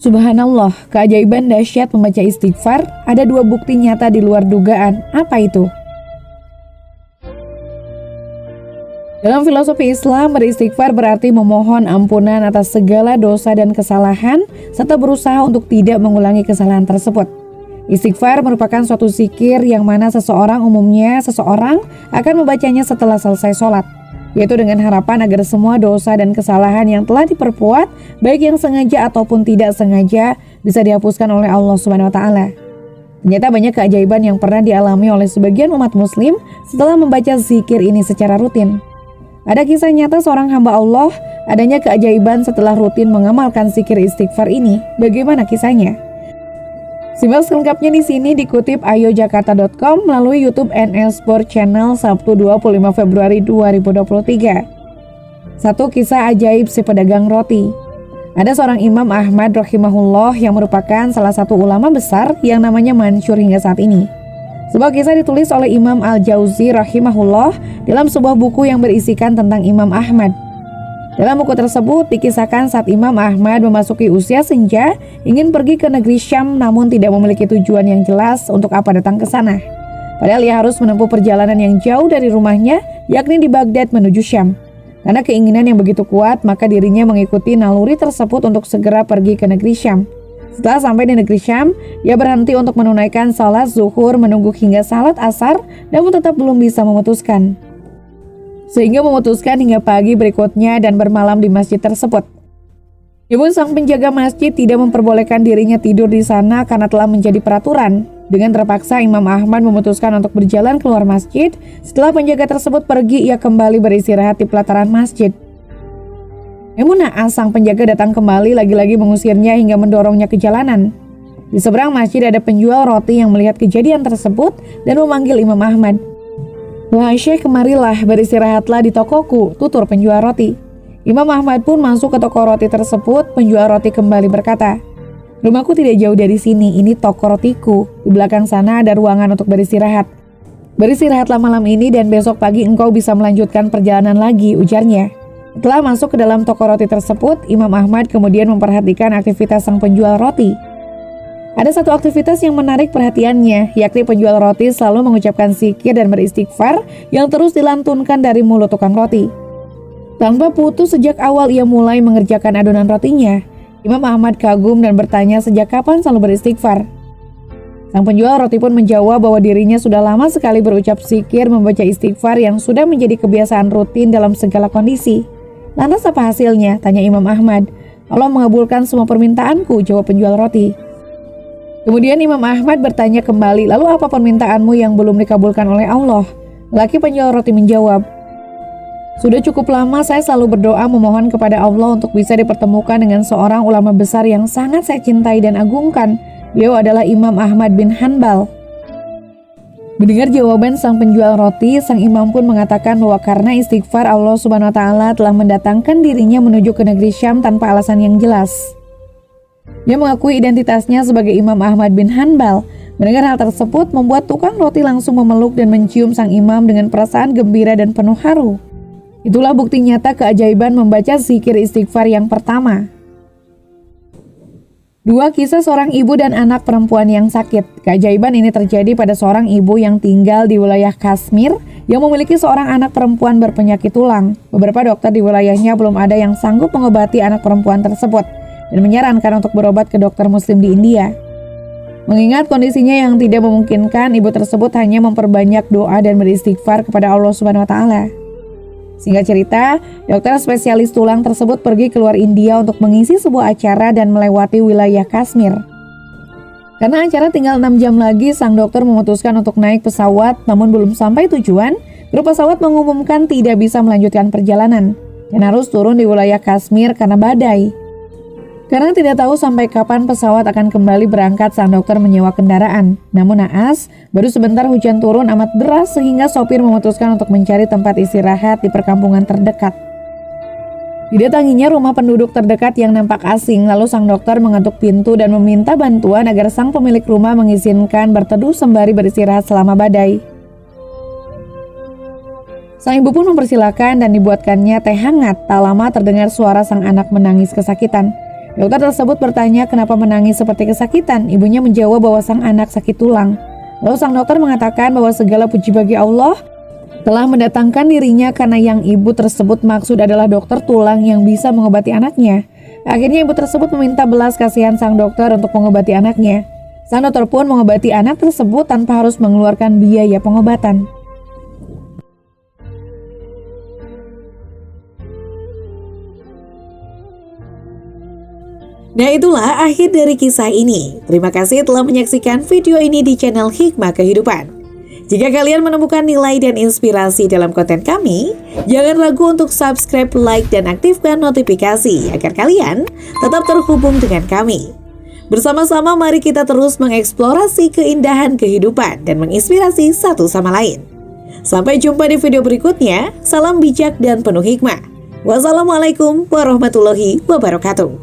Subhanallah, keajaiban dahsyat membaca istighfar, ada dua bukti nyata di luar dugaan. Apa itu? Dalam filosofi Islam, beristighfar berarti memohon ampunan atas segala dosa dan kesalahan, serta berusaha untuk tidak mengulangi kesalahan tersebut. Istighfar merupakan suatu zikir yang mana seseorang akan membacanya setelah selesai sholat, yaitu dengan harapan agar semua dosa dan kesalahan yang telah diperbuat, baik yang sengaja ataupun tidak sengaja, bisa dihapuskan oleh Allah Subhanahu wa Ta'ala. Ternyata banyak keajaiban yang pernah dialami oleh sebagian umat muslim setelah membaca zikir ini secara rutin. Ada kisah nyata seorang hamba Allah, adanya keajaiban setelah rutin mengamalkan zikir istighfar ini. Bagaimana kisahnya? Simak selengkapnya di sini, dikutip ayojakarta.com melalui YouTube NL Sport Channel Sabtu 25 Februari 2023. Satu kisah ajaib si pedagang roti. Ada seorang Imam Ahmad rahimahullah yang merupakan salah satu ulama besar yang namanya masyhur hingga saat ini. Sebuah kisah ditulis oleh Imam Al-Jauzi rahimahullah dalam sebuah buku yang berisikan tentang Imam Ahmad. Dalam buku tersebut dikisahkan saat Imam Ahmad memasuki usia senja, ingin pergi ke negeri Syam namun tidak memiliki tujuan yang jelas untuk apa datang ke sana. Padahal ia harus menempuh perjalanan yang jauh dari rumahnya, yakni di Baghdad menuju Syam. Karena keinginan yang begitu kuat, maka dirinya mengikuti naluri tersebut untuk segera pergi ke negeri Syam. Setelah sampai di negeri Syam, ia berhenti untuk menunaikan salat zuhur, menunggu hingga salat asar, namun tetap belum bisa memutuskan. Sehingga memutuskan hingga pagi berikutnya dan bermalam di masjid tersebut. Namun sang penjaga masjid tidak memperbolehkan dirinya tidur di sana karena telah menjadi peraturan. Dengan terpaksa Imam Ahmad memutuskan untuk berjalan keluar masjid. Setelah penjaga tersebut pergi, ia kembali beristirahat di pelataran masjid. Namun naas sang penjaga datang kembali lagi-lagi mengusirnya hingga mendorongnya ke jalanan. Di seberang masjid ada penjual roti yang melihat kejadian tersebut dan memanggil Imam Ahmad. "Wahai Syekh, kemarilah, beristirahatlah di tokoku," tutur penjual roti. Imam Ahmad pun masuk ke toko roti tersebut. Penjual roti kembali berkata, "Rumahku tidak jauh dari sini, ini toko rotiku. Di belakang sana ada ruangan untuk beristirahat. Beristirahatlah malam ini dan besok pagi engkau bisa melanjutkan perjalanan lagi," ujarnya. Setelah masuk ke dalam toko roti tersebut, Imam Ahmad kemudian memperhatikan aktivitas sang penjual roti. Ada satu aktivitas yang menarik perhatiannya, yakni penjual roti selalu mengucapkan zikir dan beristighfar yang terus dilantunkan dari mulut tukang roti. Tanpa putus sejak awal ia mulai mengerjakan adonan rotinya. Imam Ahmad kagum dan bertanya sejak kapan selalu beristighfar. Sang penjual roti pun menjawab bahwa dirinya sudah lama sekali berucap zikir membaca istighfar yang sudah menjadi kebiasaan rutin dalam segala kondisi. "Lantas apa hasilnya?" tanya Imam Ahmad. "Allah mengabulkan semua permintaanku," jawab penjual roti. Kemudian Imam Ahmad bertanya kembali, "Lalu apa permintaanmu yang belum dikabulkan oleh Allah?" Laki penjual roti menjawab, "Sudah cukup lama saya selalu berdoa memohon kepada Allah untuk bisa dipertemukan dengan seorang ulama besar yang sangat saya cintai dan agungkan. Beliau adalah Imam Ahmad bin Hanbal." Mendengar jawaban sang penjual roti, sang imam pun mengatakan bahwa karena istighfar Allah Subhanahu wa Ta'ala telah mendatangkan dirinya menuju ke negeri Syam tanpa alasan yang jelas. Dia mengakui identitasnya sebagai Imam Ahmad bin Hanbal. Mendengar hal tersebut membuat tukang roti langsung memeluk dan mencium sang imam dengan perasaan gembira dan penuh haru. Itulah bukti nyata keajaiban membaca zikir istighfar yang pertama. Dua kisah seorang ibu dan anak perempuan yang sakit. Keajaiban ini terjadi pada seorang ibu yang tinggal di wilayah Kashmir yang memiliki seorang anak perempuan berpenyakit tulang. Beberapa dokter di wilayahnya belum ada yang sanggup mengobati anak perempuan tersebut dan menyarankan untuk berobat ke dokter muslim di India. Mengingat kondisinya yang tidak memungkinkan, ibu tersebut hanya memperbanyak doa dan beristighfar kepada Allah Subhanahu wa Ta'ala. Singkat cerita, dokter spesialis tulang tersebut pergi keluar India untuk mengisi sebuah acara dan melewati wilayah Kashmir. Karena acara tinggal 6 jam lagi, sang dokter memutuskan untuk naik pesawat, namun belum sampai tujuan, kru pesawat mengumumkan tidak bisa melanjutkan perjalanan dan harus turun di wilayah Kashmir karena badai. Karena tidak tahu sampai kapan pesawat akan kembali berangkat, sang dokter menyewa kendaraan. Namun naas, baru sebentar hujan turun amat deras sehingga sopir memutuskan untuk mencari tempat istirahat di perkampungan terdekat. Didatanginya rumah penduduk terdekat yang nampak asing, lalu sang dokter mengetuk pintu dan meminta bantuan agar sang pemilik rumah mengizinkan berteduh sembari beristirahat selama badai. Sang ibu pun mempersilahkan dan dibuatkannya teh hangat. Tak lama terdengar suara sang anak menangis kesakitan. Dokter tersebut bertanya kenapa menangis seperti kesakitan. Ibunya menjawab bahwa sang anak sakit tulang. Lalu sang dokter mengatakan bahwa segala puji bagi Allah telah mendatangkan dirinya karena yang ibu tersebut maksud adalah dokter tulang yang bisa mengobati anaknya. Akhirnya ibu tersebut meminta belas kasihan sang dokter untuk mengobati anaknya. Sang dokter pun mengobati anak tersebut tanpa harus mengeluarkan biaya pengobatan. Nah, itulah akhir dari kisah ini. Terima kasih telah menyaksikan video ini di channel Hikmah Kehidupan. Jika kalian menemukan nilai dan inspirasi dalam konten kami, jangan ragu untuk subscribe, like, dan aktifkan notifikasi agar kalian tetap terhubung dengan kami. Bersama-sama mari kita terus mengeksplorasi keindahan kehidupan dan menginspirasi satu sama lain. Sampai jumpa di video berikutnya. Salam bijak dan penuh hikmah. Wassalamualaikum warahmatullahi wabarakatuh.